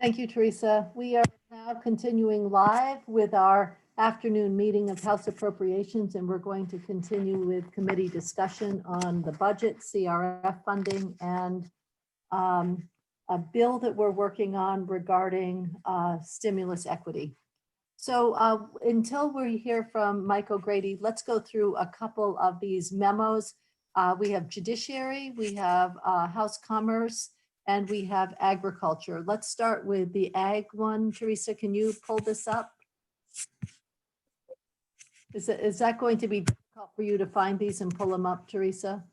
Thank you, Teresa. We are now continuing live with our afternoon meeting of House Appropriations, and we're going to continue with committee discussion on the budget, CRF funding, and a bill that we're working on regarding stimulus equity. So until we hear from Mike O'Grady, let's go through a couple of these memos. We have Judiciary, we have House Commerce, and we have Agriculture. Let's start with the Ag one. Teresa, can you pull this up? Is that going to be difficult for you to find these and pull them up, Teresa?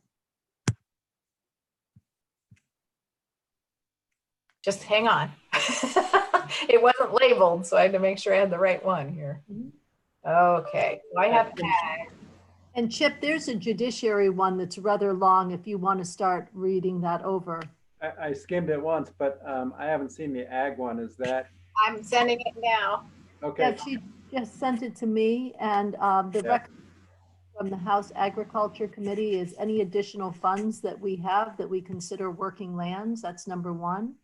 Just hang on. It wasn't labeled, so I had to make sure I had the right one here. Okay, so I have Ag. And Chip, there's a Judiciary one that's rather long if you want to start reading that over. I skimmed it once, but I haven't seen the Ag one. Is that? I'm sending it now. Okay. Yeah, she just sent it to me, and the recommendation from the House Agriculture Committee is any additional funds that we have that we consider working lands. That's number one.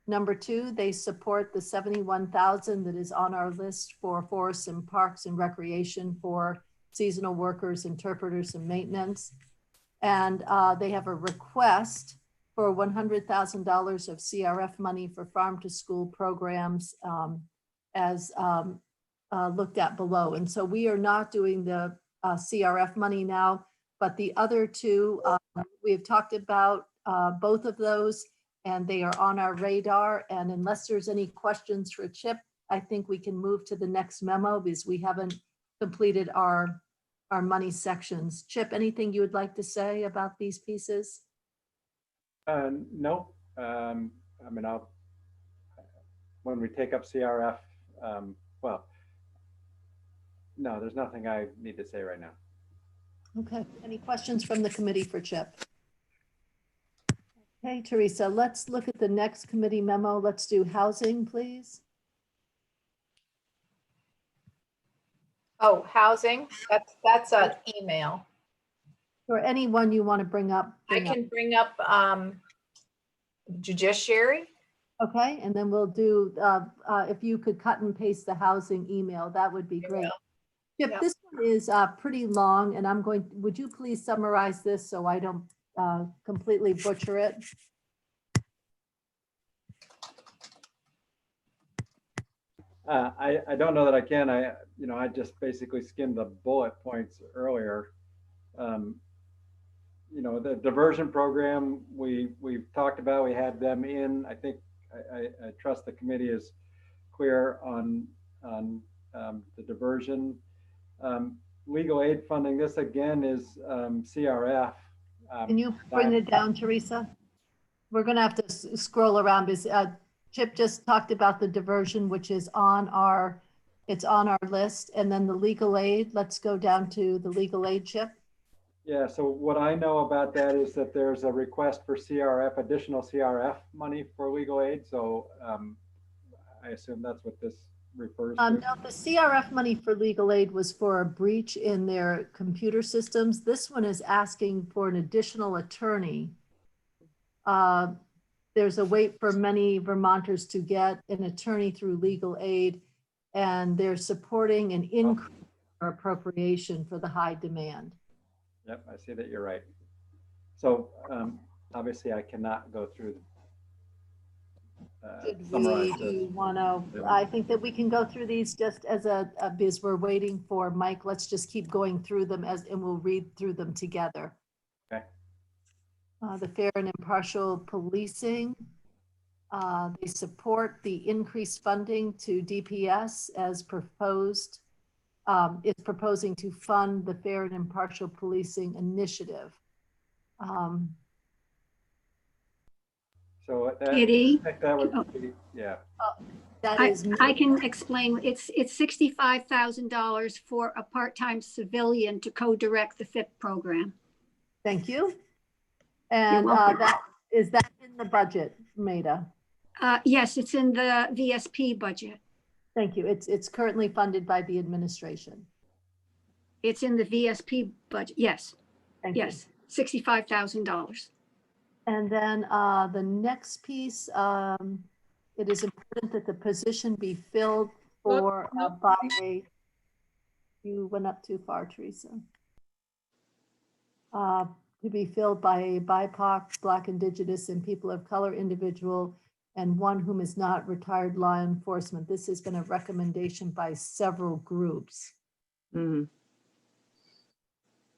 Number two, they support the 71,000 that is on our list for forests and parks and recreation for seasonal workers, interpreters, and maintenance. And they have a request for $100,000 of CRF money for farm to school programs as looked at below. And so we are not doing the CRF money now, but the other two, we have talked about both of those, and they are on our radar. And unless there's any questions for Chip, I think we can move to the next memo because we haven't completed our money sections. Chip, anything you would like to say about these pieces? No. I mean, when we take up CRF, well, no, there's nothing I need to say right now. Okay. Any questions from the committee for Chip? Okay, Teresa, let's look at the next committee memo. Let's do housing, please. Oh, housing. That's an email. Or anyone you want to bring up. I can bring up Judiciary. Okay, and then we'll do, if you could cut and paste the housing email, that would be great. Chip, Yeah. this one is pretty long, and would you please summarize this so I don't completely butcher it? I don't know that I can. I just basically skimmed the bullet points earlier. The diversion program we've talked about. We had them in. I think I trust the committee is clear on the diversion. Legal aid funding. This again is CRF. Can you bring it down, Teresa? We're going to have to scroll around because Chip just talked about the diversion, which is on our list, and then the legal aid. Let's go down to the legal aid, Chip. Yeah, so what I know about that is that there's a request for CRF, additional CRF money for legal aid. So I assume that's what this refers to. No, the CRF money for legal aid was for a breach in their computer systems. This one is asking for an additional attorney. There's a wait for many Vermonters to get an attorney through legal aid, and they're supporting an increase in appropriation for the high demand. Yep, I see that you're right. So obviously I cannot go through. I think that we can go through these just as because we're waiting for Mike. Let's just keep going through them and we'll read through them together. Okay. The fair and impartial policing. They support the increased funding to DPS as proposed. It's proposing to fund the fair and impartial policing initiative. So Kitty, that would be, yeah. I can explain. It's $65,000 for a part-time civilian to co-direct the FIP program. Thank you. And is that in the budget, Maida? Yes, it's in the VSP budget. Thank you. It's currently funded by the administration. It's in the VSP budget. Yes. Thank yes. You. $65,000. And then the next piece it is important that the position be filled for by a, you went up too far, Teresa. To be filled by a BIPOC, Black, Indigenous, and people of color individual, and one whom is not retired law enforcement. This has been a recommendation by several groups. Mhm.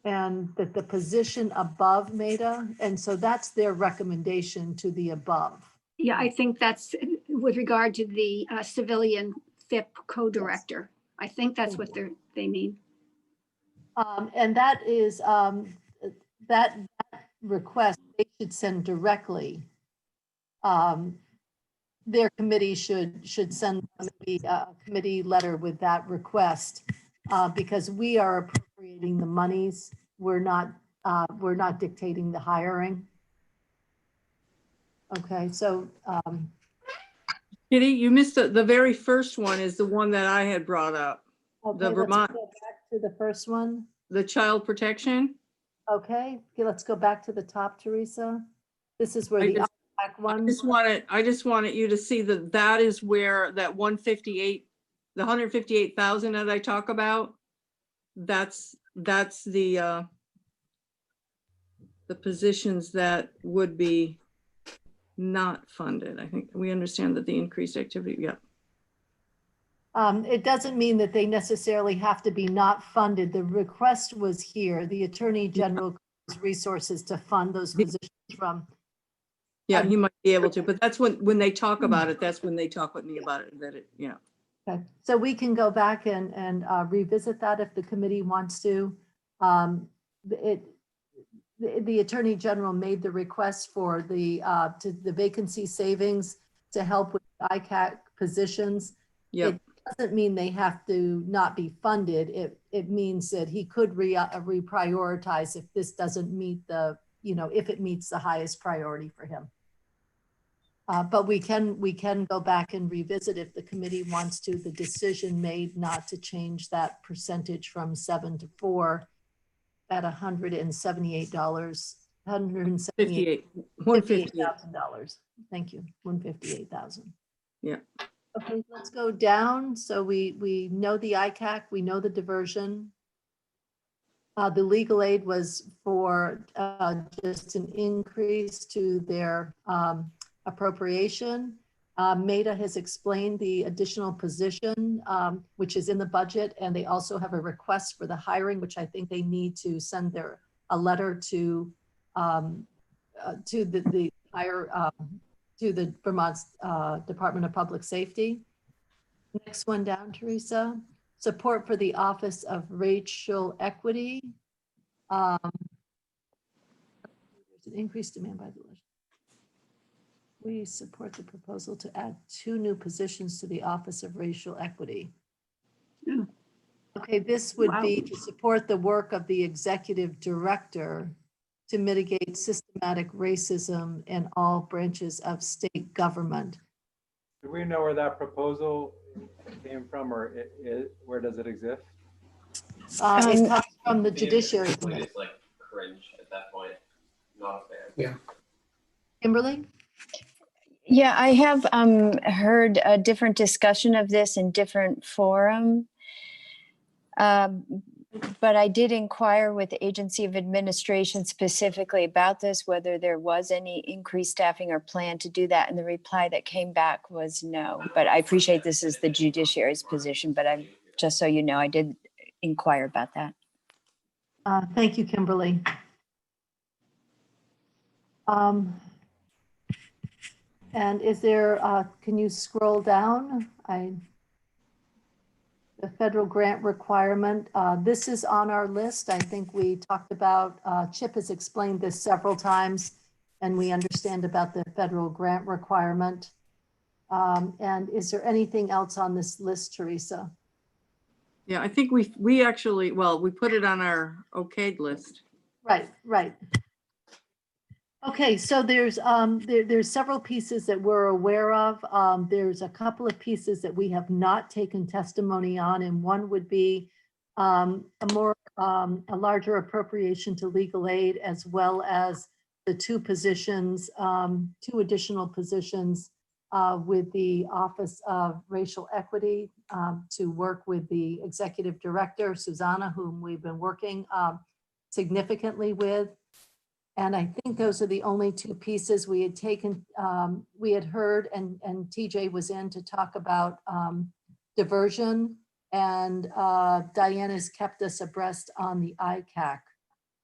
And that the position above Maida, and so that's their recommendation to the above. Yeah, I think that's with regard to the civilian FIP co-director. I think that's what they mean. And that is, that request, they should send directly. Their committee should send maybe a committee letter with that request, because we are appropriating the monies. We're not dictating the hiring. Okay, so, Kitty, you missed the very first one is the one that I had brought up, okay, let's Vermont. go back to the first one. the child protection. Okay, let's go back to the top, Teresa. This is where I the just- back one. I just wanted you to see that that is where that 158, the 158,000 that I talk about, that's the positions that would be not funded. I think we understand that the increased activity, yeah. It doesn't mean that they necessarily have to be not funded. The request was here, the Attorney General's resources to fund those positions from. Yeah, he might be able to, but that's when they talk about it, that's when they talk with me about it, that it, yeah. Okay, so we can go back and revisit that if the committee wants to. The Attorney General made the request for the vacancy savings to help with ICAC positions. Yep. It doesn't mean they have to not be funded. It means that he could reprioritize if this doesn't meet the, if it meets the highest priority for him. But we can go back and revisit if the committee wants to. The decision made not to change that percentage from 7 to 4 at $178, $158,000. Thank you, 158,000. Yeah. Okay, let's go down. So we know the ICAC, we know the diversion. The legal aid was for just an increase to their appropriation. Maida has explained the additional position, which is in the budget, and they also have a request for the hiring, which I think they need to send a letter to the higher, to the Vermont Department of Public Safety. Next one down, Teresa. Support for the Office of Racial Equity. There's an increased demand by the legislature. We support the proposal to add 2 new positions to the Office of Racial Equity. Yeah. Okay, this would be Wow. to support the work of the executive director to mitigate systematic racism in all branches of state government. Do we know where that proposal came from, or where does it exist? It comes from the Judiciary Committee. It's like cringe at that point. Not a fan. Kimberly? Yeah, I have heard a different discussion of this in different forum. But I did inquire with the Agency of Administration specifically about this, whether there was any increased staffing or plan to do that. And the reply that came back was no. But I appreciate this is the judiciary's position, but I'm just so you know, I did inquire about that. Thank you, Kimberly. And is there, can you scroll down? The federal grant requirement, this is on our list. I think we talked about, Chip has explained this several times, and we understand about the federal grant requirement. And is there anything else on this list, Teresa? Yeah, I think we actually, well, we put it on our okayed list. Right. Okay, so there's several pieces that we're aware of. There's a couple of pieces that we have not taken testimony on, and one would be a larger appropriation to legal aid, as well as the 2 positions, 2 additional positions with the Office of Racial Equity to work with the Executive Director, Susanna, whom we've been working significantly with. And I think those are the only two pieces we had taken, we had heard, and TJ was in to talk about diversion. And Diana's kept us abreast on the ICAC.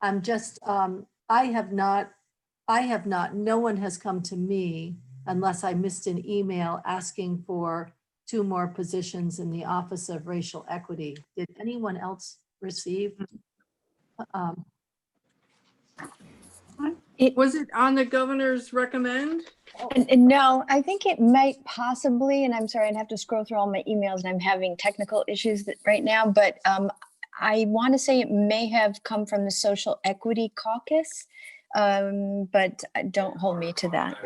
I'm just, I have not, no one has come to me unless I missed an email asking for 2 more positions in the Office of Racial Equity. Did anyone else receive? Was it on the governor's recommend? And no, I think it might possibly, and I'm sorry, I'd have to scroll through all my emails and I'm having technical issues right now, but I want to say it may have come from the Social Equity Caucus, but don't hold me to that.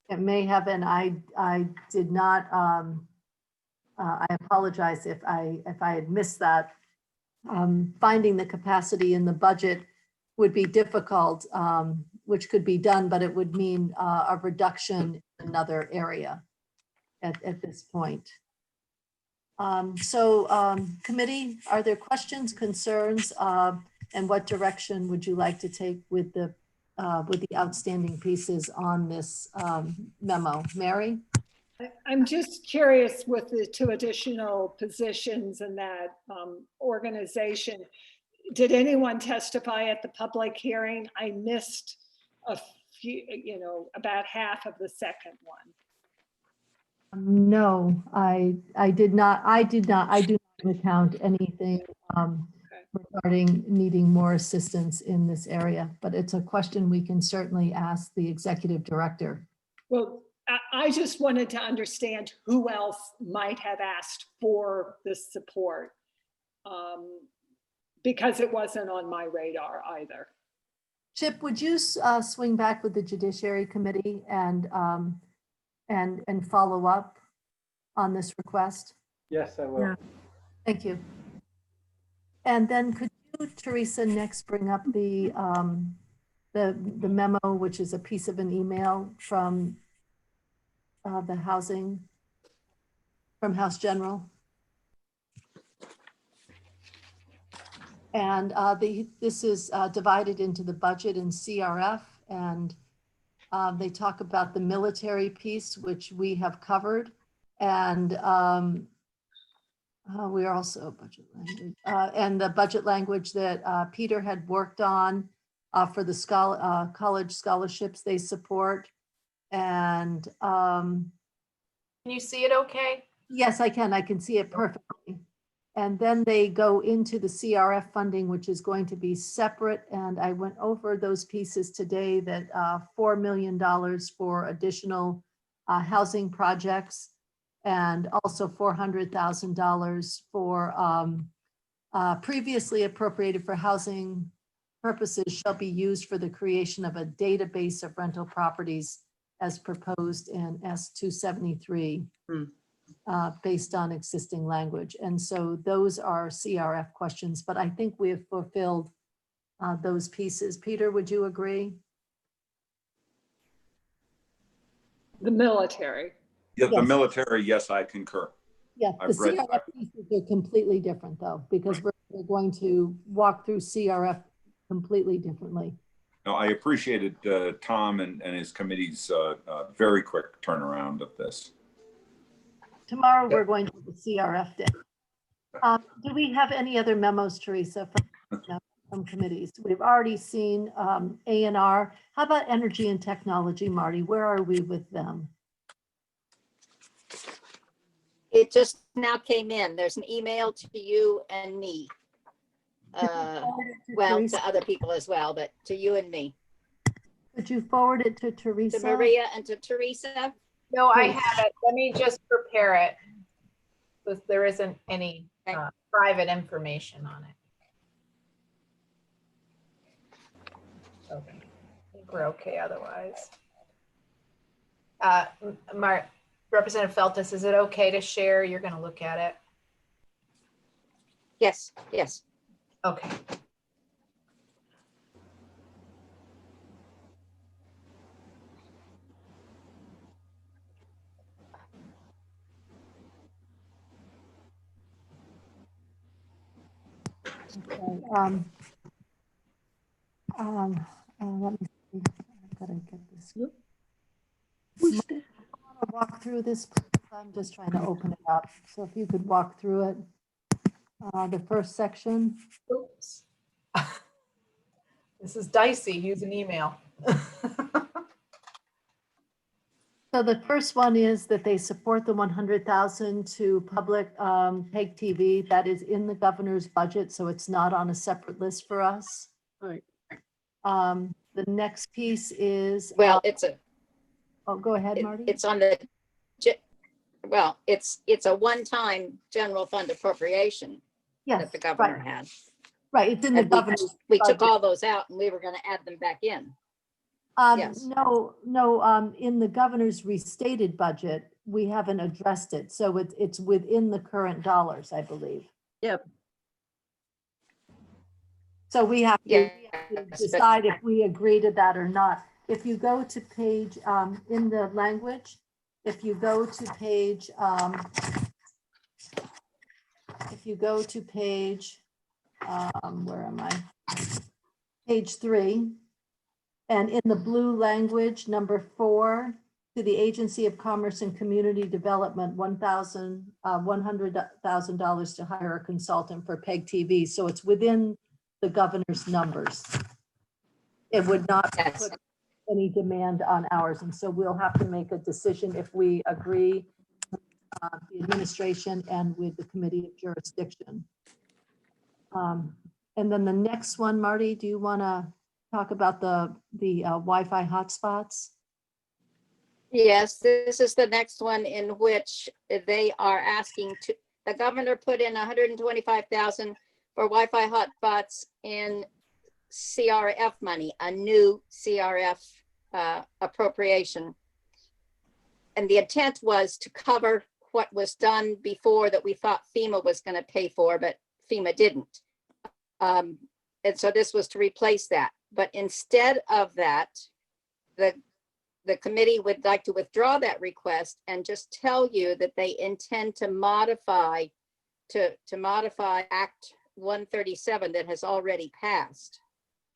It may have been, I did not, I apologize if I had missed that. Finding the capacity in the budget would be difficult, which could be done, but it would mean a reduction in another area at this point. Committee, are there questions, concerns, and what direction would you like to take with the outstanding pieces on this memo? Mary? I'm just curious with the 2 additional positions in that organization. Did anyone testify at the public hearing? I missed a few, about half of the second one. No, I did not recount anything regarding needing more assistance in this area, but it's a question we can certainly ask the executive director. Well, I just wanted to understand who else might have asked for this support, because it wasn't on my radar either. Chip, would you swing back with the Judiciary Committee and follow up on this request? Yes, I will. Yeah. Thank you. And then could you, Teresa, next bring up the memo, which is a piece of an email from the housing, from House General? And this is divided into the budget and CRF, and they talk about the military piece, which we have covered. And we are also budget language, and the budget language that Peter had worked on for the college scholarships they support. And Can you see it okay? yes, I can see it perfectly. And then they go into the CRF funding, which is going to be separate. And I went over those pieces today, that $4 million for additional housing projects, and also $400,000 for previously appropriated for housing purposes shall be used for the creation of a database of rental properties as proposed in S273. Based on existing language. And so those are CRF questions, but I think we have fulfilled those pieces. Peter, would you agree? The military. Yeah, the Yes. military, yes, I concur. Yeah, the I've read- CRF pieces are completely different though, because we're going to walk through CRF completely differently. No, I appreciated Tom and his committee's very quick turnaround of this. Tomorrow, we're going to the CRF day. Do we have any other memos, Teresa, from committees? We've already seen A&R. How about energy and technology, Marty? Where are we with them? It just now came in. There's an email to you and me. Well, to other people as well, but to you and me. Could you forward it to Teresa? To Maria and to Teresa. No, I have it. Let me just prepare it. Because there isn't any private information on it. Okay, I think we're okay otherwise. Representative Feltus, is it okay to share? You're going to look at it. Yes, yes. Okay. Okay, let me see. I've got to get this. Who's the- I'll walk through this. I'm just trying to open it up. So if you could walk through it. The first section. Oops. This is dicey. Use an email. So the first one is that they support the 100,000 to public PEG TV. That is in the governor's budget, so it's not on a separate list for us. Right. The next piece is. Well, Oh, go ahead, Marty. it's on the, well, it's a one-time general fund appropriation Yes, that the governor right, had. right. It's in the And governor's. we took budget. all those out and we were gonna add them back in. Yes. No, in the governor's restated budget, we haven't addressed it. So it's within the current dollars, I believe. Yep. So we have to Yes, decide if we agree to that or not. If you go to page, in the language, if you go to page, where am I? Page 3. And in the blue language, number 4, to the Agency of Commerce and Community Development, $100,000 to hire a consultant for PEG TV. So it's within the governor's numbers. It would not Yes. put any demand on ours. And so we'll have to make a decision if we agree with the administration and with the committee of jurisdiction. And then the next one, Marty, do you want to talk about the Wi-Fi hotspots? Yes, this is the next one in which they are asking to, the governor put in 125,000 for Wi-Fi hotspots in CRF money, a new CRF appropriation. And the intent was to cover what was done before that we thought FEMA was going to pay for, but FEMA didn't. And so this was to replace that. But instead of that, the committee would like to withdraw that request and just tell you that they intend to modify Act 137 that has already passed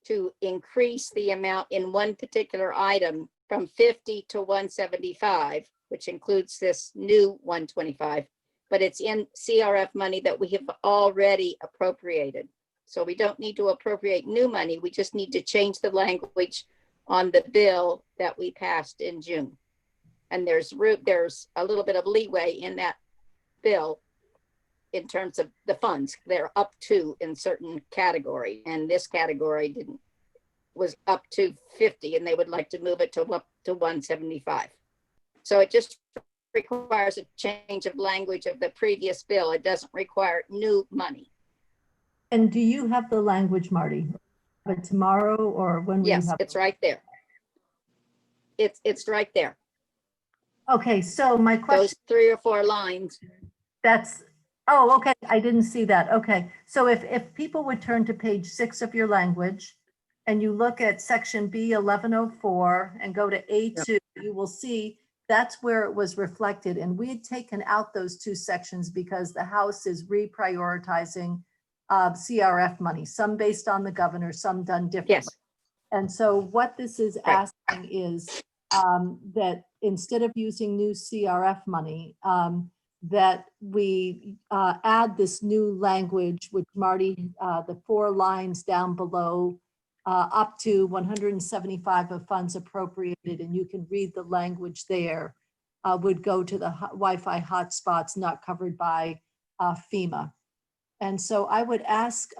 to increase the amount in one particular item from 50 to 175, which includes this new 125, but it's in CRF money that we have already appropriated. So we don't need to appropriate new money. We just need to change the language on the bill that we passed in June. And there's a little bit of leeway in that bill in terms of the funds. They're up to in certain category, and this category was up to 50, and they would like to move it to up to 175. So it just requires a change of language of the previous bill. It doesn't require new money. And do you have the language, Marty? Tomorrow or when? Yes, it's right there. It's right there. Okay, so my question. Those 3 or 4 lines. Oh, okay, I didn't see that. Okay, so if people would turn to page 6 of your language and you look at section B 1104 and go to A2, you will see that's where it was reflected. And we had taken out those 2 sections because the House is reprioritizing CRF money, some based on the governor, some done differently. Yes. And so what this is asking is that instead of using new CRF money, that we add this new language, which Marty, the 4 lines down below, up to 175 of funds appropriated, and you can read the language there, would go to the Wi-Fi hotspots not covered by FEMA. And so I would ask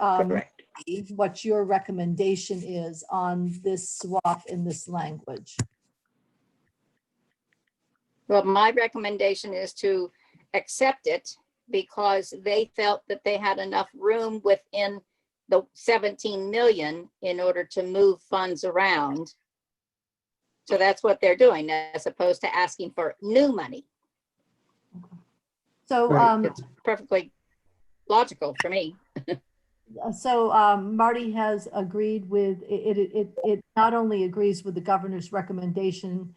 what your recommendation is on this swap in this language. Well, my recommendation is to accept it because they felt that they had enough room within the 17 million in order to move funds around. So that's what they're doing as opposed to asking for new money. So it's perfectly logical for me. So Marty has agreed with it. It not only agrees with the governor's recommendation,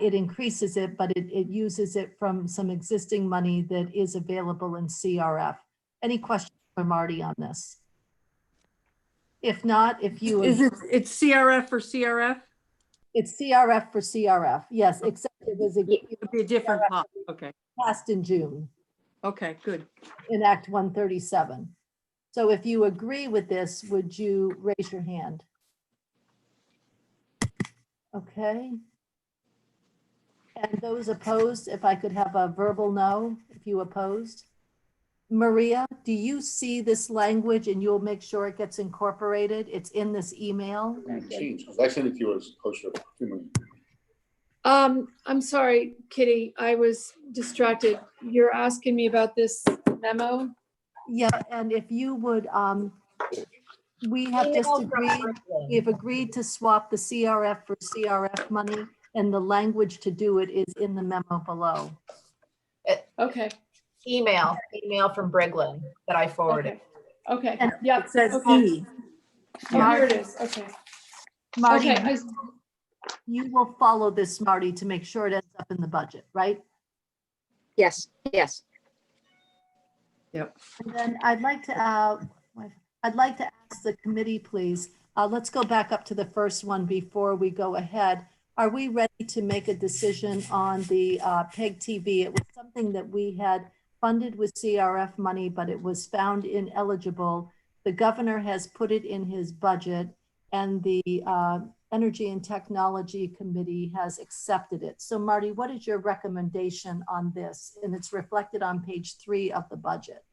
it increases it, but it uses it from some existing money that is available in CRF. Any questions for Marty on this? If not, if you, Is it, it's CRF for CRF? it's CRF for CRF, yes, except it was It'd be a different pot. Okay, passed in June okay, good. in Act 137. So if you agree with this, would you raise your hand? Okay. And those opposed, if I could have a verbal no, if you opposed. Maria, do you see this language and you'll make sure it gets incorporated? It's in this email. I sent it to you as poster. I'm sorry, Kitty, I was distracted. You're asking me about this memo? Yeah, and if you would, we have just we've agreed to swap the CRF for CRF money, and the language to do it is in the memo below. Okay, Email from Briglin that I forwarded. okay, And yeah. it says okay. E. Oh, here it is, okay. Marty, Okay, you will follow this, Marty, to make sure it ends up in the budget, right? Yes, yes. And then I'd like to ask the committee, please, let's go back up to the first one before we go ahead. Are we ready to make a decision on the PEG TV? It was something that we had funded with CRF money, but it was found ineligible. The governor has put it in his budget, and the Energy and Technology Committee has accepted it. So Marty, what is your recommendation on this? And it's reflected on page 3 of the budget.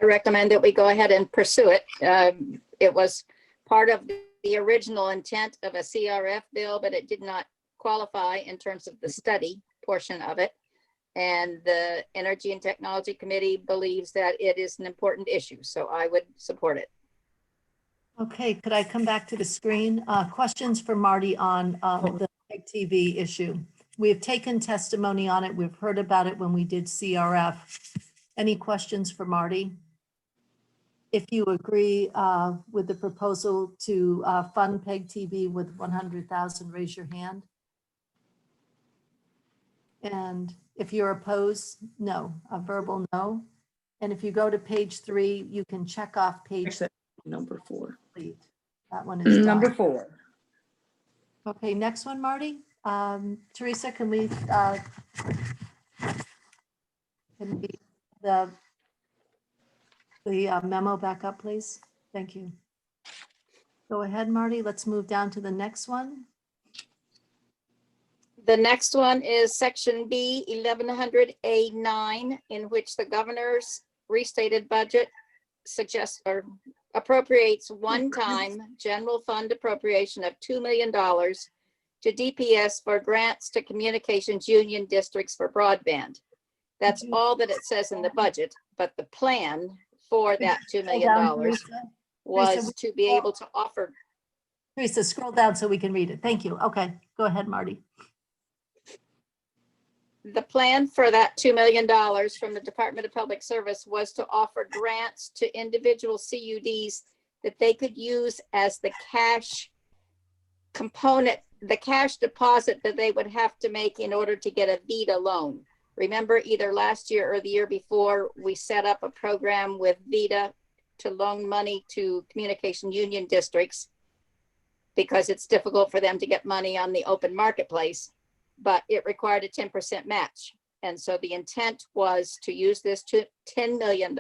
I recommend that we go ahead and pursue it. It was part of the original intent of a CRF bill, but it did not qualify in terms of the study portion of it. And the Energy and Technology Committee believes that it is an important issue, so I would support it. Okay, could I come back to the screen? Questions for Marty on the PEG TV issue? We have taken testimony on it. We've heard about it when we did CRF. Any questions for Marty? If you agree with the proposal to fund PEG TV with 100,000, raise your hand. And if you're opposed, no, a verbal no. And if you go to page 3, you can check off page Number 4. complete. That one is Number done. 4. Okay, next one, Marty. Teresa, can we the memo back up, please? Thank you. Go ahead, Marty. Let's move down to the next one. The next one is section B, 1100A9, in which the governor's restated budget suggests or appropriates one-time general fund appropriation of $2 million to DPS for grants to communications union districts for broadband. That's all that it says in the budget, but the plan for that $2 million was to be able to offer. Teresa, scroll down so we can read it. Thank you. Okay, go ahead, Marty. The plan for that $2 million from the Department of Public Service was to offer grants to individual CUDs that they could use as the cash component, the cash deposit that they would have to make in order to get a VEDA loan. Remember, either last year or the year before, we set up a program with VEDA to loan money to communication union districts because it's difficult for them to get money on the open marketplace, but it required a 10% match. And so the intent was to use this $2 million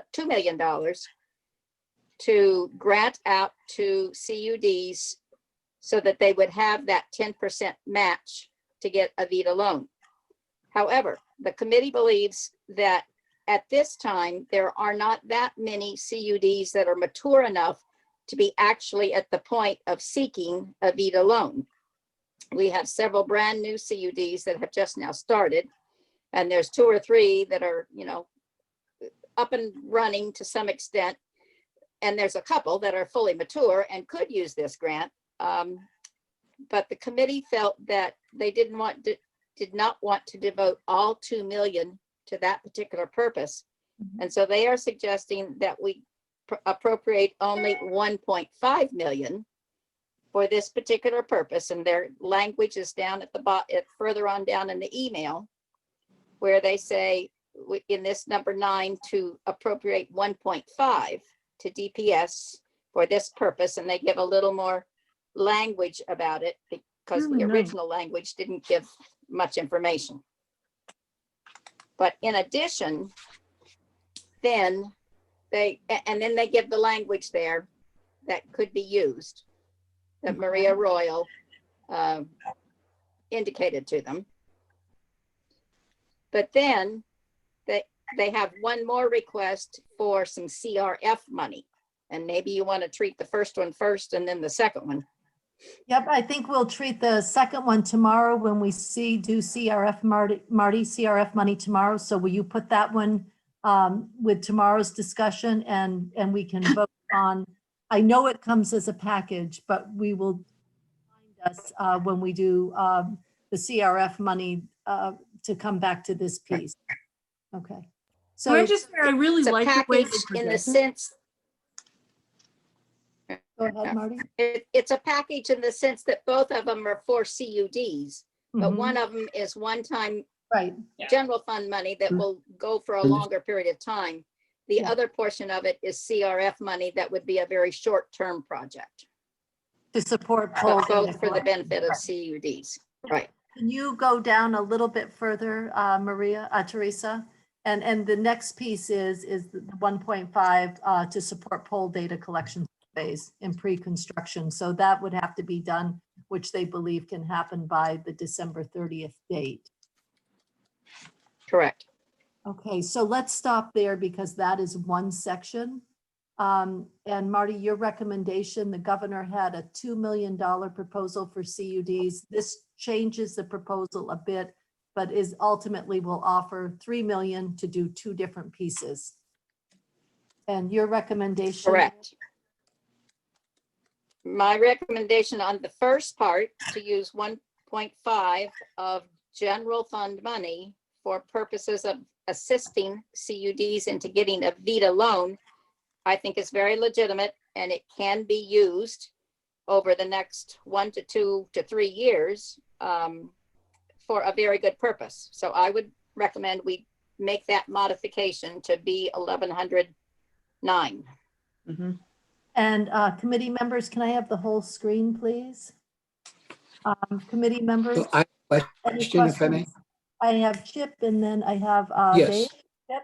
to grant out to CUDs so that they would have that 10% match to get a VEDA loan. However, the committee believes that at this time, there are not that many CUDs that are mature enough to be actually at the point of seeking a VEDA loan. We have several brand new CUDs that have just now started, and there's 2 or 3 that are, up and running to some extent. And there's a couple that are fully mature and could use this grant. But the committee felt that they did not want to devote all $2 million to that particular purpose. And so they are suggesting that we appropriate only $1.5 million for this particular purpose. And their language is down at the bottom, further on down in the email, where they say in this number 9 to appropriate 1.5 to DPS for this purpose, and they give a little more language about it because the original language didn't give much information. But in addition, then they give the language there that could be used, that Maria Royal indicated to them. But then they have one more request for some CRF money. And maybe you want to treat the first one first and then the second one. Yep, I think we'll treat the second one tomorrow when we do CRF, Marty, CRF money tomorrow. So will you put that one with tomorrow's discussion and we can vote on, I know it comes as a package, but we will find us when we do the CRF money to come back to this piece. Okay. So Can I just say, I really it's a like the way package they in the present it. sense, go ahead, Marty. it's a package in the sense that both of them are for CUDs, but Mhm. one of them is one-time Right. general fund money that will go for a longer period of time. The Yeah. other portion of it is CRF money that would be a very short-term project, To support poll but data both for the collection. benefit of CUDs. Right. Can you go down a little bit further, Teresa? And the next piece is the 1.5 to support poll data collection phase in pre-construction. So that would have to be done, which they believe can happen by the December 30th date. Correct. Okay, so let's stop there because that is one section. And Marty, your recommendation, the governor had a $2 million proposal for CUDs. This changes the proposal a bit, but is ultimately will offer 3 million to do two different pieces. And your recommendation? Correct. My recommendation on the first part to use 1.5 of general fund money for purposes of assisting CUDs into getting a VITA loan, I think is very legitimate, and it can be used over the next 1 to 2 to 3 years for a very good purpose. So I would recommend we make that modification to be 1109. Mm-hmm. And committee members, can I have the whole screen, please? Committee members? I have a any question, if I may. questions? I have Chip and then I have Yes. Dave. Chip?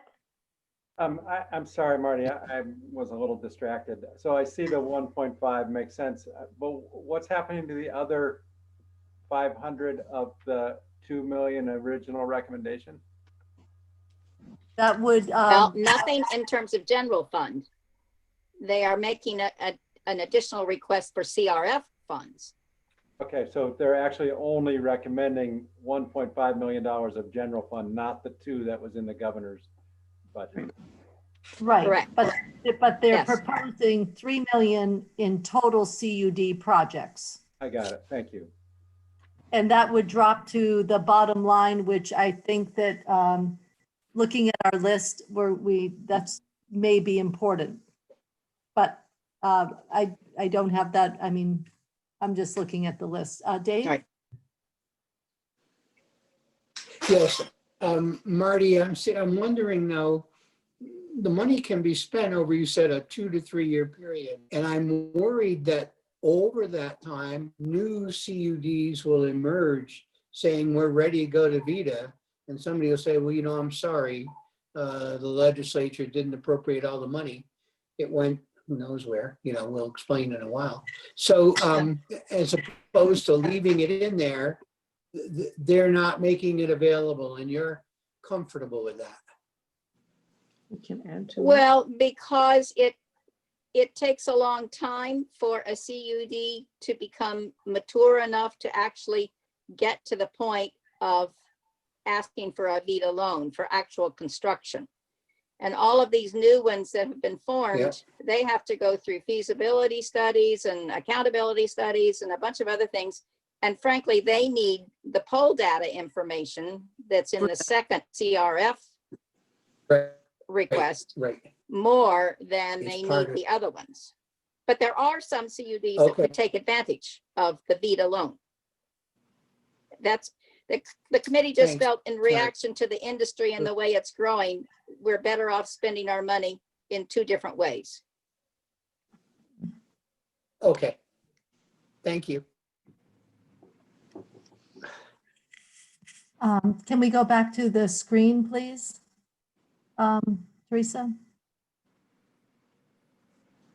I'm sorry, Marty, I was a little distracted. So I see the 1.5 makes sense, but what's happening to the other 500 of the 2 million original recommendation? That would, Well, nothing in terms of general fund. They are making an additional request for CRF funds. Okay, so they're actually only recommending $1.5 million of general fund, not the 2 that was in the governor's budget. right, Correct. but they're Yes. proposing 3 million in total CUD projects. I got it, thank you. And that would drop to the bottom line, which I think that looking at our list that's may be important. But I don't have that. I mean, I'm just looking at the list. Dave? Right. Yes, Marty, I'm wondering though, the money can be spent over, you said, a 2 to 3 year period. And I'm worried that over that time, new CUDs will emerge saying, we're ready to go to VITA. And somebody will say, well, I'm sorry, the legislature didn't appropriate all the money. It went, who knows where, we'll explain in a while. So as opposed to leaving it in there, they're not making it available, and you're comfortable with that. We can add to it. Well, because it takes a long time for a CUD to become mature enough to actually get to the point of asking for a VITA loan for actual construction. And all of these new ones that have been formed, Yep. They have to go through feasibility studies and accountability studies and a bunch of other things. And frankly, they need the poll data information that's in the second CRF Right. request Right. more than It's they part need of- the other ones. But there are some CUDs that Okay. could take advantage of the VITA loan. That's, the committee just Thanks. felt in reaction to the industry and the way it's growing, we're better off spending our money in 2 different ways. Okay. Thank you. Can we go back to the screen, please? Teresa?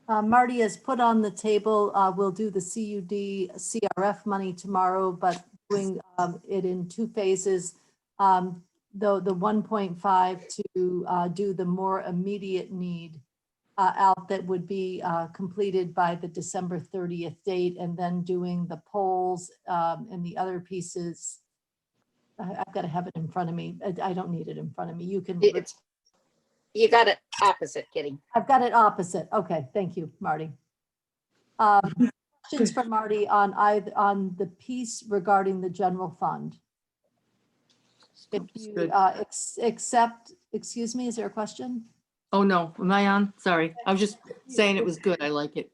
Marty has put on the table, we'll do the CUD CRF money tomorrow, but doing it in two phases. The 1.5 to do the more immediate need out that would be completed by the December 30th date, and then doing the polls and the other pieces. I've got to have it in front of me. I don't need it in front of me. You can. You got it opposite, Kitty. I've got it opposite. Okay, thank you, Marty. Questions for Marty on the piece regarding the general fund? If you accept, excuse me, is there a question? Oh, no, am I on? Sorry. I was just saying it was good. I like it.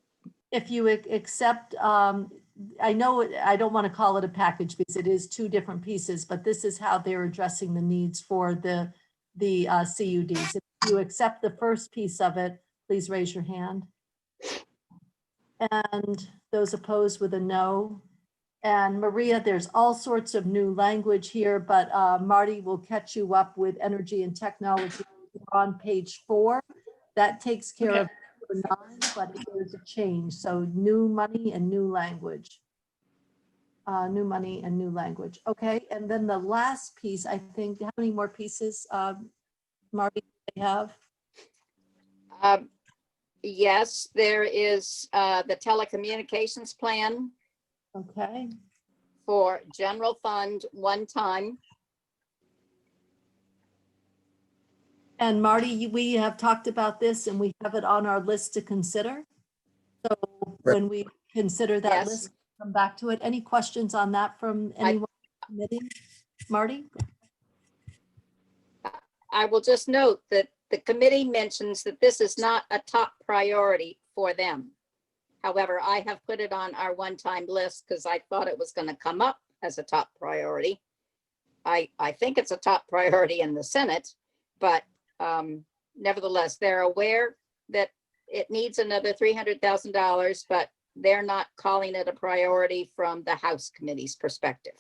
If you accept, I know I don't want to call it a package because it is two different pieces, but this is how they're addressing the needs for the CUDs. If you accept the first piece of it, please raise your hand. And those opposed with a no. And Maria, there's all sorts of new language here, but Marty will catch you up with energy and technology on page 4. That takes care of number 9, but there's a change. So new money and new language. New money and new language. Okay, and then the last piece, I think, how many more pieces, Marty, they have? Yes, there is the telecommunications plan. Okay. For general fund one time. And Marty, we have talked about this and we have it on our list to consider. So when we consider that list, come back to it. Any questions on that from anyone in the committee? Marty? I will just note that the committee mentions that this is not a top priority for them. However, I have put it on our one-time list because I thought it was going to come up as a top priority. I think it's a top priority in the Senate, but nevertheless, they're aware that it needs another $300,000, but they're not calling it a priority from the House Committee's perspective.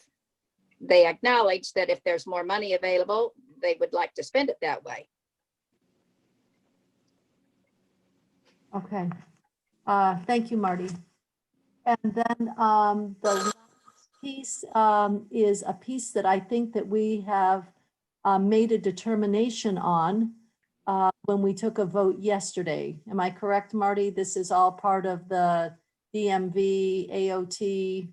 They acknowledge that if there's more money available, they would like to spend it that way. Okay. Thank you, Marty. And then the last piece is a piece that I think that we have made a determination on when we took a vote yesterday. Am I correct, Marty? This is all part of the DMV, AOT,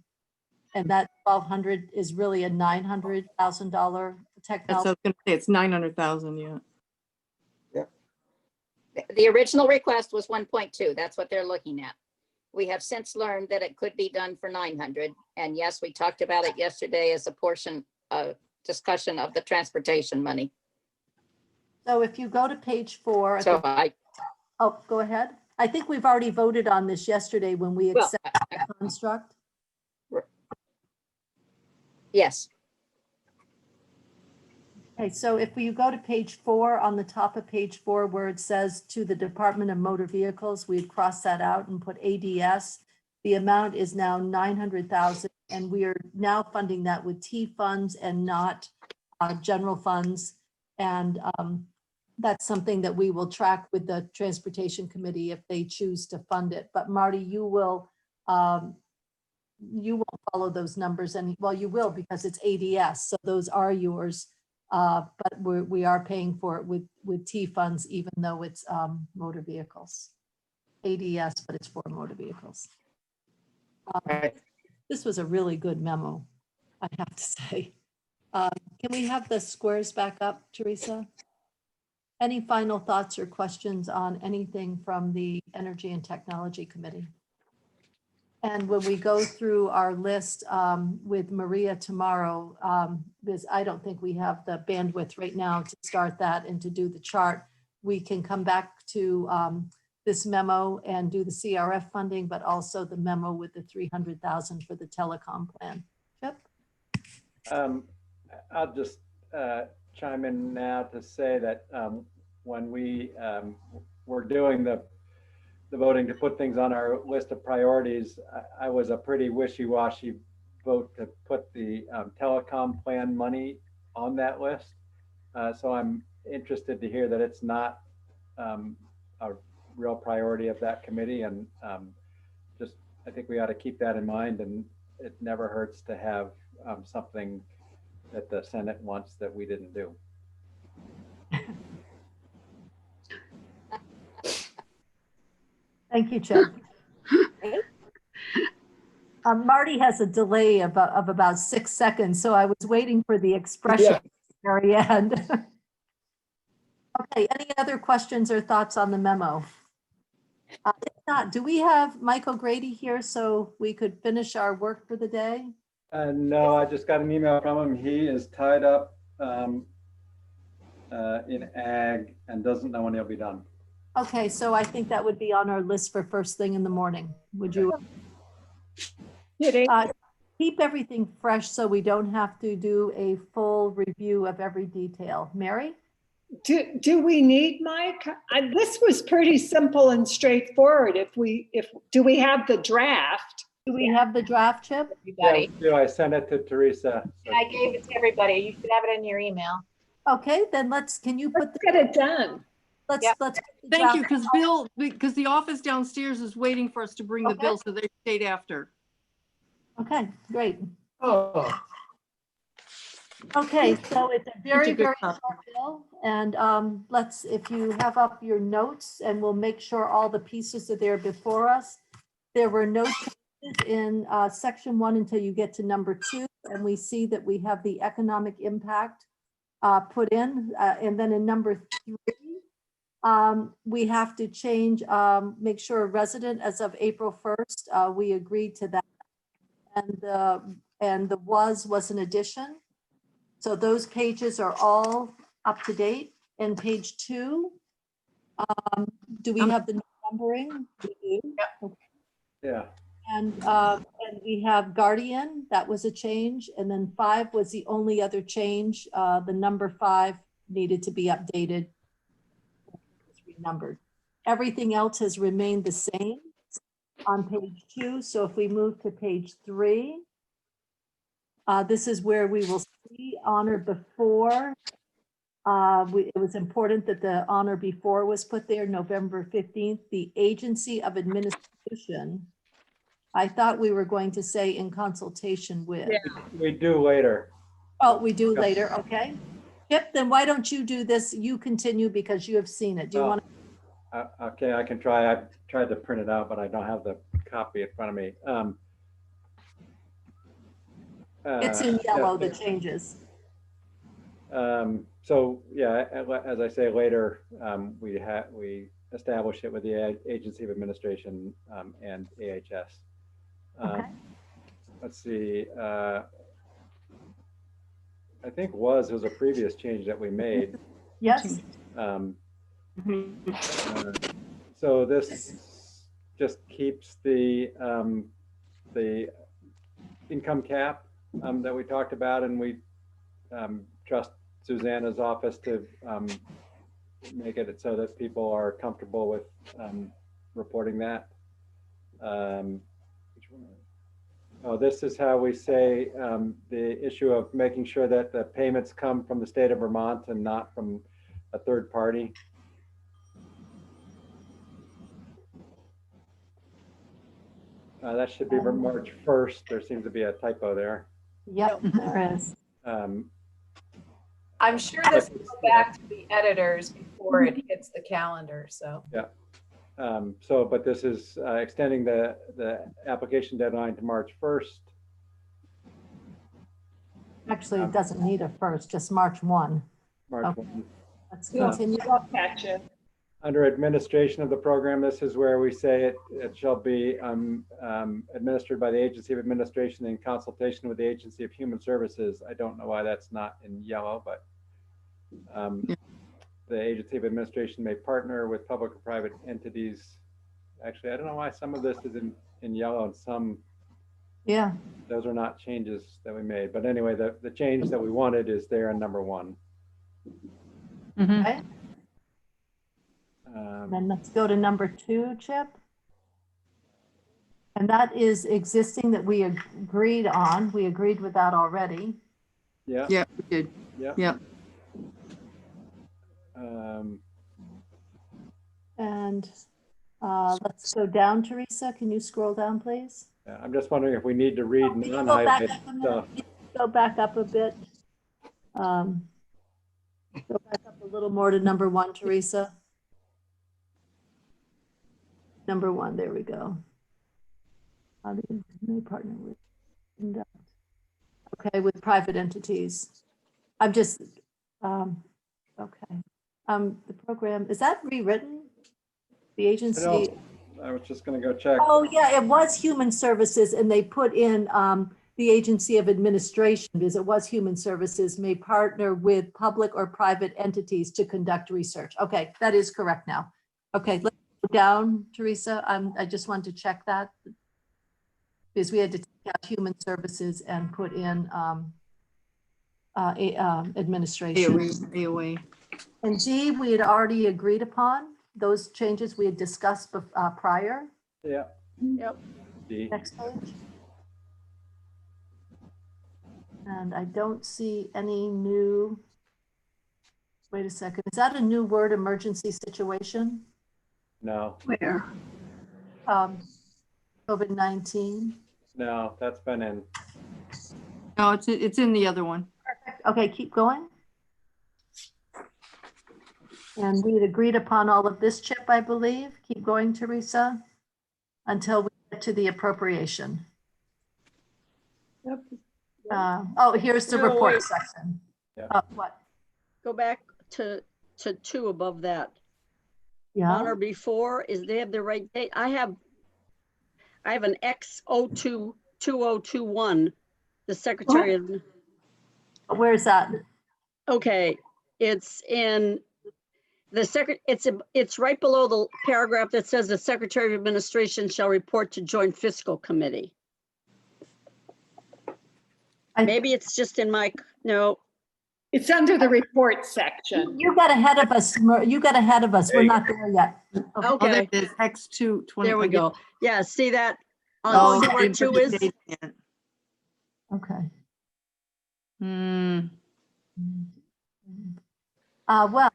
and that 1,200 is really a $900,000 technology. That's what I was gonna say. It's 900,000, yeah. The original request was 1.2. That's what they're looking at. We have since learned that it could be done for 900. And yes, we talked about it yesterday as a portion of discussion of the transportation money. So if you go to page 4. Oh, go ahead. I think we've already voted on this yesterday when we accepted the construct. Yes. Okay, so if you go to page 4, on the top of page 4, where it says to the Department of Motor Vehicles, we'd cross that out and put ADS. The amount is now 900,000, and we are now funding that with T funds and not general funds. And that's something that we will track with the Transportation Committee if they choose to fund it. But Marty, you won't follow those numbers, and well, you will because it's ADS, so those are yours. But we are paying for it with T funds, even though it's motor vehicles. ADS, but it's for motor vehicles. This was a really good memo, I have to say. Can we have the squares back up, Teresa? Any final thoughts or questions on anything from the Energy and Technology Committee? And when we go through our list with Maria tomorrow, because I don't think we have the bandwidth right now to start that and to do the chart, we can come back to this memo and do the CRF funding, but also the memo with the 300,000 for the telecom plan. Chip? I'll just chime in now to say that when we were doing the the voting to put things on our list of priorities, I was a pretty wishy-washy vote to put the telecom plan money on that list. So I'm interested to hear that it's not a real priority of that committee, and just I think we ought to keep that in mind, and it never hurts to have something that the Senate wants that we didn't do. Thank you, Chip. Marty has a delay of about 6 seconds, so I was waiting for the expression Yeah. at the very end. Okay, any other questions or thoughts on the memo? If not, do we have Mike O'Grady here so we could finish our work for the day? No, I just got an email from him. He is tied up in ag and doesn't know when he'll be done. Okay, so I think that would be on our list for first thing in the morning. Would you? Keep everything fresh so we don't have to do a full review of every detail. Mary? Do we need Mike? This was pretty simple and straightforward. Do we have the draft? Do we have the draft, Chip? Everybody. Yeah, I sent it to Teresa. I gave it to everybody. You should have it in your email. Okay, then can you put Let's get it done. let's Yep. let's put the Thank you, draft- because the office downstairs is waiting for us to bring the Okay. bill, so they stayed after. Okay, great. Oh, Okay, so it's a very, good very copy. short bill. And if you have up your notes, and we'll make sure all the pieces are there before us. There were no changes in section 1 until you get to number 2. And we see that we have the economic impact put in. And then in number 3, we have to change, make sure a resident as of April 1st, we agreed to that. And the was an addition. So those pages are all up to date. And page 2, do we have the numbering? We do. Yeah. And we have Guardian, that was a change. And then 5 was the only other change. The number 5 needed to be updated. It's renumbered. Everything else has remained the same on page 2. So if we move to page 3, this is where we will see honor before. It was important that the honor before was put there, November 15th, the agency of administration. I thought we were going to say in consultation with. We do later. Oh, we do later, okay. Chip, then why don't you do this? You continue because you have seen it. Do you Oh. want Okay, I can try. I've tried to print it out, but I don't have the copy in front of me. It's in yellow, the changes. So yeah, as I say later, we establish it with the Agency of Administration and AHS. Okay. Let's see. I think was a previous change that we made. Yes, So this just keeps the income cap that we talked about, and we trust Susanna's office to make it so that people are comfortable with reporting that. Oh, this is how we say the issue of making sure that the payments come from the state of Vermont and not from a third party. That should be March 1st. There seems to be a typo there. yep, there is. I'm sure this will go back to the editors before it hits the calendar, so. But this is extending the application deadline to March 1st. Actually, it doesn't need a first, just March 1. March Okay. 1. Let's continue. I'll catch it. Under administration of the program, this is where we say it shall be administered by the Agency of Administration in consultation with the Agency of Human Services. I don't know why that's not in yellow, but the Agency of Administration may partner with public or private entities. Actually, I don't know why some of this is in yellow and some, Yeah, those are not changes that we made. But anyway, the change that we wanted is there in number 1. okay. Then let's go to number 2, Chip. And that is existing that we agreed on. We agreed with that already. Yeah. Yeah, we did. Yeah. Yeah. And let's go down, Teresa. Can you scroll down, please? Yeah, I'm just wondering if we need to read Can you go back non-highlighted up a minute? stuff. Go back up a bit. Go back up a little more to number 1, Teresa. Number 1, there we go. How do you may partner with conduct? Okay, with private entities. I'm just, okay. The program, is that rewritten? The agency? I was just gonna go check. Oh, yeah, it was Human Services and they put in the Agency of Administration because it was Human Services may partner with public or private entities to conduct research. Okay, that is correct now. Okay, let's go down, Teresa. I just wanted to check that because we had to take out Human Services and put in administration. AOA. And G, we had already agreed upon those changes we had discussed prior. Yeah. Yep. D. Next page. And I don't see any new, wait a second, is that a new word, emergency situation? No, Where? COVID-19. no, that's been in. No, it's in the other one. Okay, keep going. And we had agreed upon all of this, Chip, I believe. Keep going, Teresa, until we get to the appropriation. Yep. Oh, here's the No, report wait. section. Yeah. What? Go back to 2 above that. Yeah. On or before, is they have the right date? I have an X022021, the Secretary of, Where's that? okay, it's in the it's right below the paragraph that says the Secretary of Administration shall report to Joint Fiscal Committee. Maybe it's just in my, no. It's under the report section. You got ahead of us. You got ahead of us. We're not there yet. Okay. There it is, X220. There we go. Yeah, see that? Oh, See where 2 is? Okay. Well,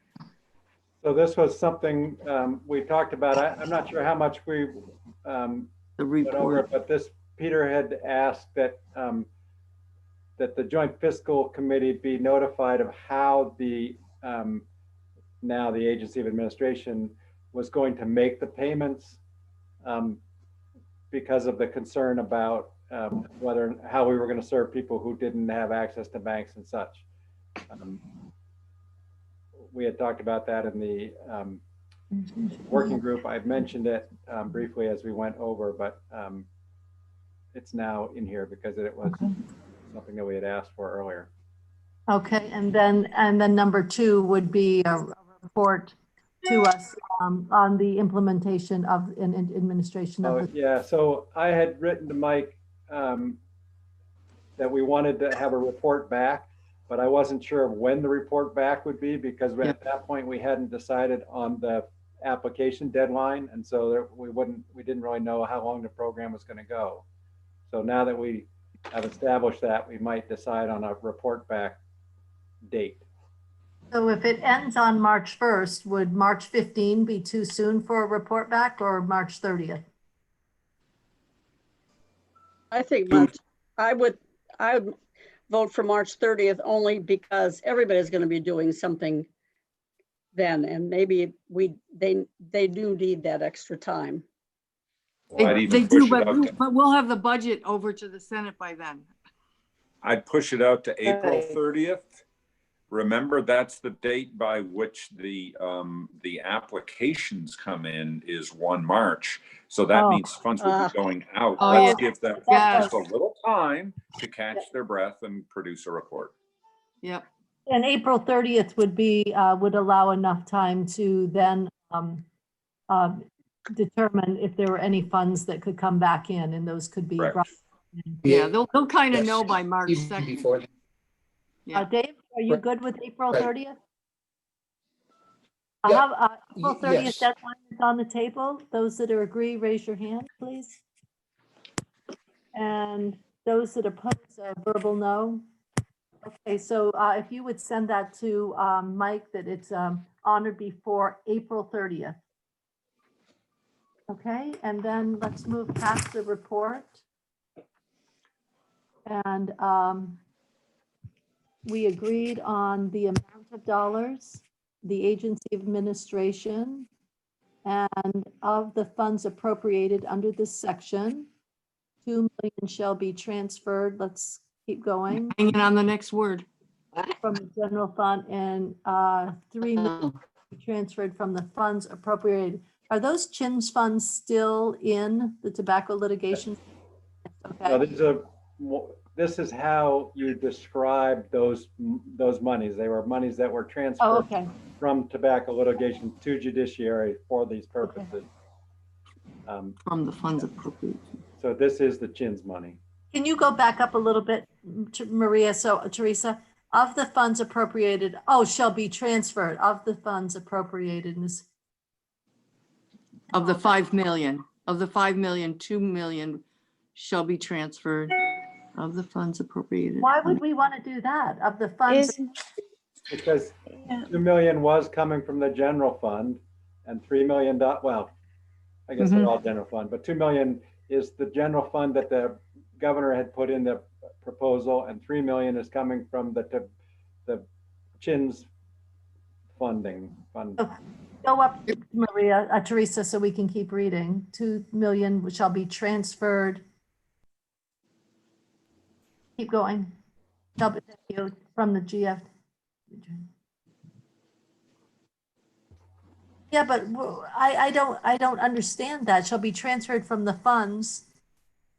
So this was something we talked about. I'm not sure how much we The went over report. it, but this, Peter had asked that that the Joint Fiscal Committee be notified of how the now the Agency of Administration was going to make the payments because of the concern about how we were going to serve people who didn't have access to banks and such. We had talked about that in the working group. I've mentioned it briefly as we went over, but it's now in here because it was something that we had asked for earlier. okay, and then number 2 would be a report to us on the implementation of an administration of the. Yeah, so I had written to Mike that we wanted to have a report back, but I wasn't sure of when the report back would be because at that point we hadn't decided on the application deadline, and so we didn't really know how long the program was going to go. So now that we have established that, we might decide on a report back date. So if it ends on March 1st, would March 15 be too soon for a report back or March 30th? I think I would vote for March 30th only because everybody's going to be doing something then, and maybe they do need that extra time. Well, I'd They even do, push it out to- but we'll have the budget over to the Senate by then. I'd push it out to April Right. 30th. Remember, that's the date by which the applications come in is 1 March. So that Oh. means funds will be going out. Oh, Let's yeah. give them Yes. just a little time to catch their breath and produce a report. Yep. And April 30th would be, would allow enough time to then determine if there were any funds that could come back in, and those could be Correct. brought. Yeah, they'll kind of Yes. know by March Even 2nd. before that. Yeah. Dave, are you Right. good with April Right. 30th? I Yeah. have April 30th Yes. deadline is on the table. Those that are agree, raise your hand, please. And those that oppose a verbal no. Okay, so if you would send that to Mike, that it's honored before April 30th. Okay, and then let's move past the report. And we agreed on the amount of dollars, the agency of administration, and of the funds appropriated under this section, 2 million shall be transferred. Let's keep going. Hanging on the next word. From the general fund, and 3 million transferred from the funds appropriated. Are those CHINS funds still in the tobacco litigation? No, this is how you describe those monies. They were monies that were transferred from tobacco litigation to judiciary for these purposes. From the funds appropriated. So this is the CHINS money. Can you go back up a little bit, Maria? So Teresa, of the funds appropriated, shall be transferred of the funds appropriated in this. Of the 5 million, 2 million shall be transferred of the funds appropriated. Why would we want to do that? Of the funds? Because 2 million was coming from the general fund, and $3 million, well, I guess they're all general fund, but 2 million is the general fund that the governor had put in the proposal, and 3 million is coming from the CHINS funding fund. Go up, Maria, Teresa, so we can keep reading. 2 million shall be transferred. Keep going. Shall be from the GF. Yeah, but I don't understand that. Shall be transferred from the funds.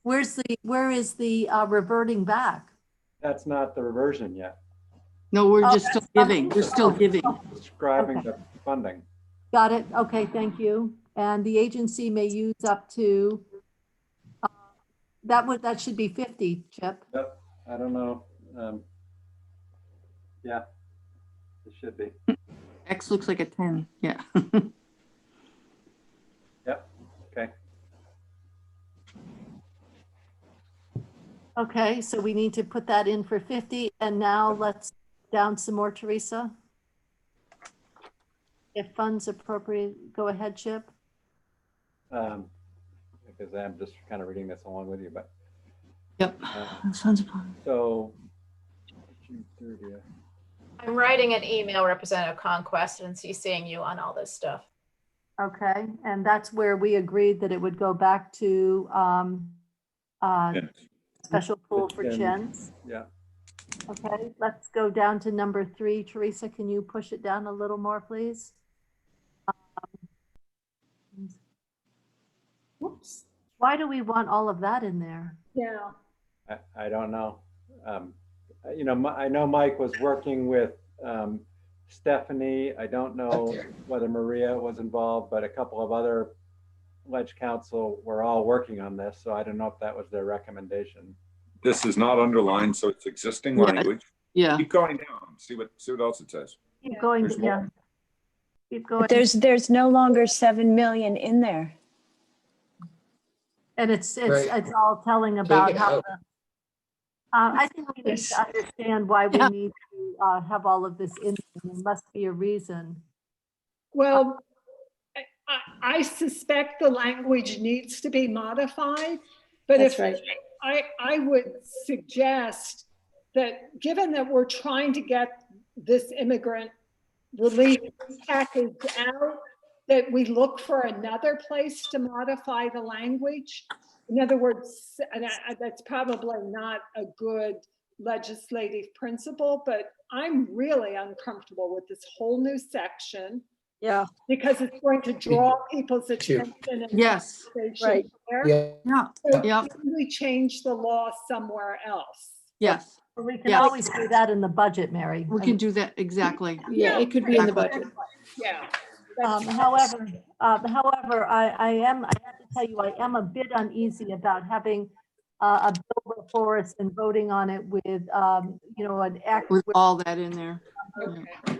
Where is the reverting back? That's not the reversion yet. No, we're just still giving. We're still giving. Describing the funding. Got it. Okay, thank you. And the agency may use up to, that should be 50, Chip. Yep, I don't know. Yeah, it should be. X looks like a 10, yeah. Yep, okay. Okay, so we need to put that in for 50, and now let's down some more, Teresa. If funds appropriate, go ahead, Chip. Because I'm just kind of reading this along with you, but. Yep. So, June 30th. I'm writing an email, Representative Conquest, and CCing you on all this stuff. Okay, and that's where we agreed that it would go back to special pool for CHINS. Yeah. Okay, let's go down to number 3. Teresa, can you push it down a little more, please? Whoops. Why do we want all of that in there? Yeah. I don't know. You know, I know Mike was working with Stephanie. I don't know whether Maria was involved, but a couple of other ledge council were all working on this. So I don't know if that was their recommendation. This is not underlined, so it's existing language. Yeah. Keep going down. See what else it says. Keep going. There's Yeah. more. Keep going. There's no longer 7 million in there. And it's Right. all telling about it how out. the, I think we need to understand why we need to have all of this in. There must be a reason. Well, I suspect the language needs to be modified, but That's if right. I would suggest that given that we're trying to get this immigrant relief package out, that we look for another place to modify the language. In other words, and that's probably not a good legislative principle, but I'm really uncomfortable with this whole new section. Yeah. Because it's going to draw people's attention. And Yes. right. Yeah. Yeah. So Yeah. can we change the law somewhere else? Yes. We can Yes. always do that in the budget, Mary. We can do that. Exactly. Yeah, it could be in the budget. Yeah. However, I have to tell you, I am a bit uneasy about having a bill before us and voting on it with, you know, an act. With all that in there. Yeah.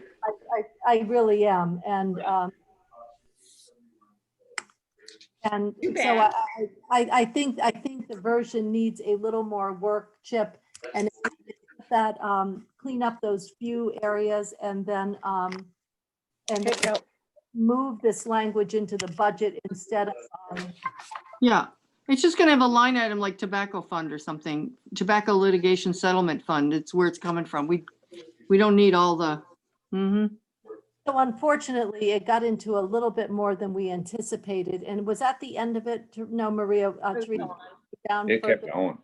I really am. And And Too so bad. I think the version needs a little more work, Chip, and that clean up those few areas and then Take out- move this language into the budget instead of Yeah, it's just gonna have a line item like tobacco fund or something, tobacco litigation settlement fund. It's where it's coming from. We don't need all the, mhm. So unfortunately, it got into a little bit more than we anticipated. And was that the end of it? No, Maria, Teresa, down It kept further. going.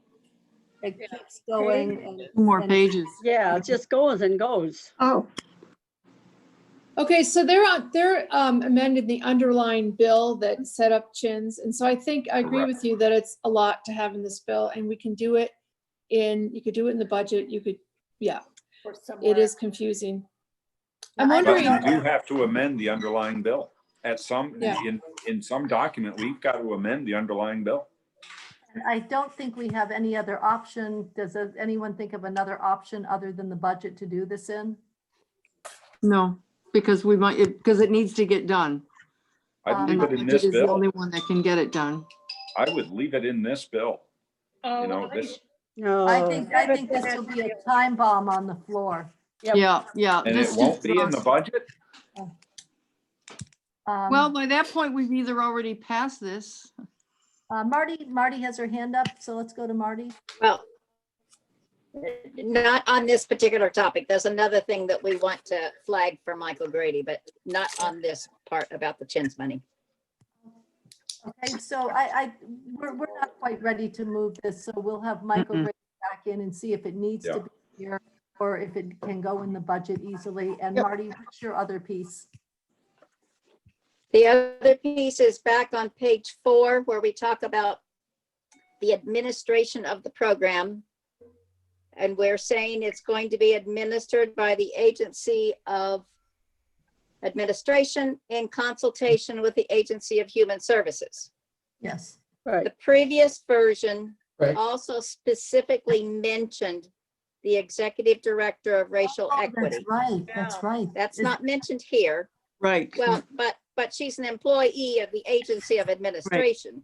It keeps going. Two more and- pages. Yeah, it just goes and goes. Oh, Okay, so they're amending the underlying bill that set up chins. And so I think I agree Correct. with you that it's a lot to have in this bill and we can do it you could do it in the budget. You could, yeah, Or somewhere. it is confusing. I'm I don't wondering, But we do have to amend the underlying bill. At some, Yeah. in some document, we've got to amend the underlying bill. I don't think we have any other option. Does anyone think of another option other than the budget to do this in? No, because we might, because it needs to get done. I'd Um, leave And it in budget this is the bill. only one that can get it done. I would leave it in this bill. Oh, You know, this, No. I think this will be a time bomb on the floor. Yep. Yeah. and this it won't just be in the throws- budget? Well, by that point, we've either already passed this. Marty has her hand up, so let's go to Marty. Well, not on this particular topic. There's another thing that we want to flag for Michael Grady, but not on this part about the chins money. Okay, so we're not quite ready to move this, so we'll have Michael Mm-mm. bring it back in and see if it needs to Yeah. be here or if it can go in the budget easily. And Yep. Marty, what's your other piece? The other piece is back on page 4, where we talk about the administration of the program. And we're saying it's going to be administered by the Agency of Administration in consultation with the Agency of Human Services. Yes. Right. The previous version Right. also specifically mentioned the Executive Director of Racial Oh, Equity. that's right, that's right. That's not mentioned here. Right. Well, but she's an employee of the Agency of Administration,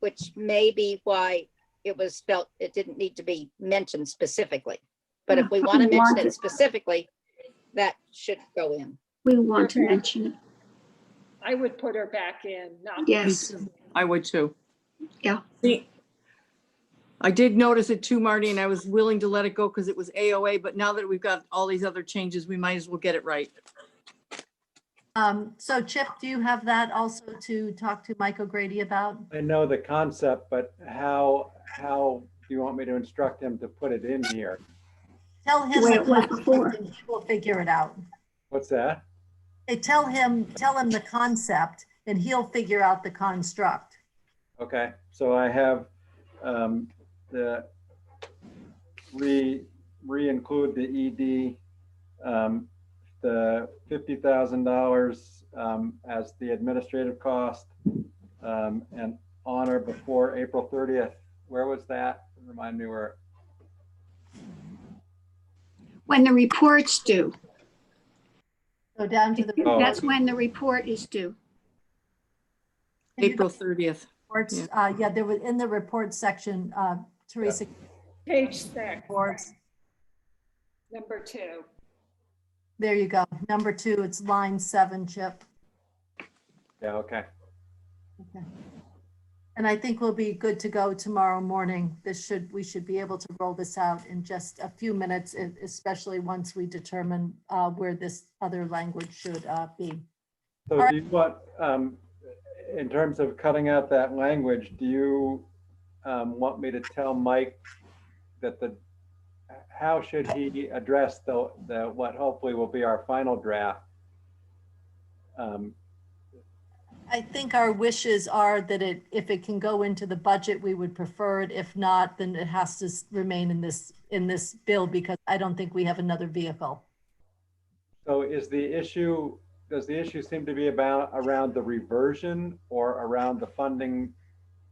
which may be why it was felt it didn't need to be mentioned specifically. But if we want to mention it specifically, that should go in. we want to mention it. I would put her back in, not. Yes. I would too. Yeah. See, I did notice it too, Marty, and I was willing to let it go because it was AOA, but now that we've got all these other changes, we might as well get it right. So Chip, do you have that also to talk to Michael Grady about? I know the concept, but how do you want me to instruct him to put it in here? Tell him, Where it was the before. concept and we'll figure it out. What's that? Hey, tell him the concept and he'll figure out the construct. Okay, so I have the re-include the ED, the $50,000 as the administrative cost, and honor before April 30th. Where was that? Remind me where. When the report's due, Go down to the Oh. that's when the report is due. April 30th. reports. Yeah, there was in the report section, Teresa. Page 6, Reports. number 2. There you go. Number 2, it's line 7, Chip. Yeah, okay. Okay. And I think we'll be good to go tomorrow morning. We should be able to roll this out in just a few minutes, especially once we determine where this other language should be. So All do you want, in terms of cutting out that language, do you want me to tell Mike that how should he address the what hopefully will be our final draft? I think our wishes are that if it can go into the budget, we would prefer it. If not, then it has to remain in this bill because I don't think we have another vehicle. So does the issue seem to be around the reversion or around the funding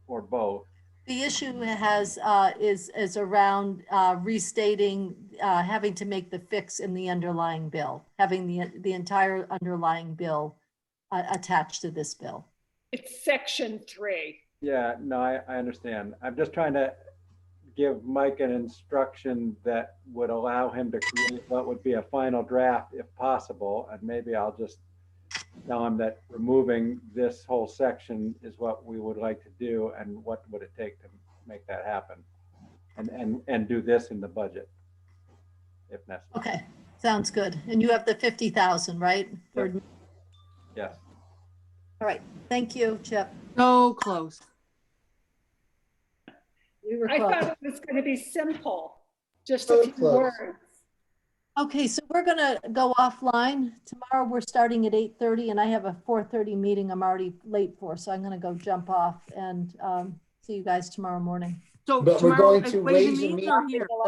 or both? The issue is around restating, having to make the fix in the underlying bill, having the entire underlying bill attached to this bill. It's section 3. Yeah, no, I understand. I'm just trying to give Mike an instruction that would allow him to create what would be a final draft if possible. And maybe I'll just tell him that removing this whole section is what we would like to do and what would it take to make that happen. And do this in the budget if necessary. Okay, sounds good. And you have the 50,000, right? For- Yes. All right, thank you, Chip. So close. We were I close. thought it was going to be simple, just So a few close. words. Okay, so we're gonna go offline. Tomorrow we're starting at 8:30 and I have a 4:30 meeting I'm already late for, so I'm gonna go jump off and see you guys tomorrow morning. So But we're tomorrow going at to Ways Ways and and Means or here?